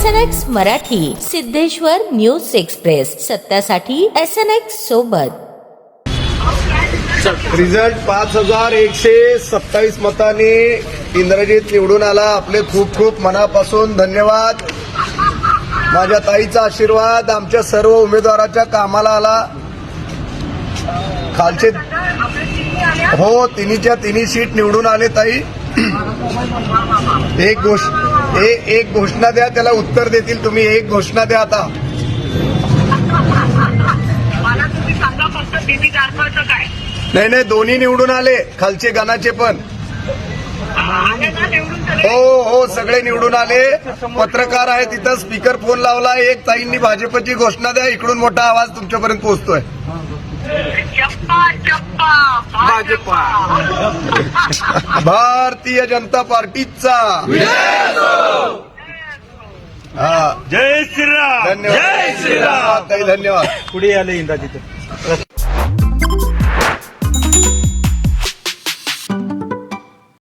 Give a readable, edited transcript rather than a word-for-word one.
SNX Marathi, Siddheshwar news express, सत्यासाठी SNX सोबत। Result 5127 मतांनी इंद्रजित निवडून आला। आपले खूप खूप मनापासून धन्यवाद। माझ्या ताईचा आशीर्वाद आमच्या सर्व उमेदवाराच्या कामाला आला। खालचे हो तिन्हीच्या तिन्ही सीट निवडून आले। ताई एक घोषणा द्या, त्याला उत्तर देतील तुम्ही। एक घोषणा द्या आता। मला तुम्ही सांगा फक्त बीबी गारकरचं काय? नाही दोन्ही निवडून आले, खालचे गणाचे पण। आले ना निवडून सगळे? हो सगळे निवडून आले। पत्रकार आहे तिथं, स्पीकर फोन लावला। एक ताईंनी भाजपची घोषणा द्या, इकडून मोठा आवाज तुमच्यापर्यंत पोहोचतोय। चप्पा चप्पा भाजपा। भारतीय जनता पार्टीचा जय श्रीराम। धन्यवाद। जय श्रीराम। ताई धन्यवाद। पुढे आले इंदा तिथे।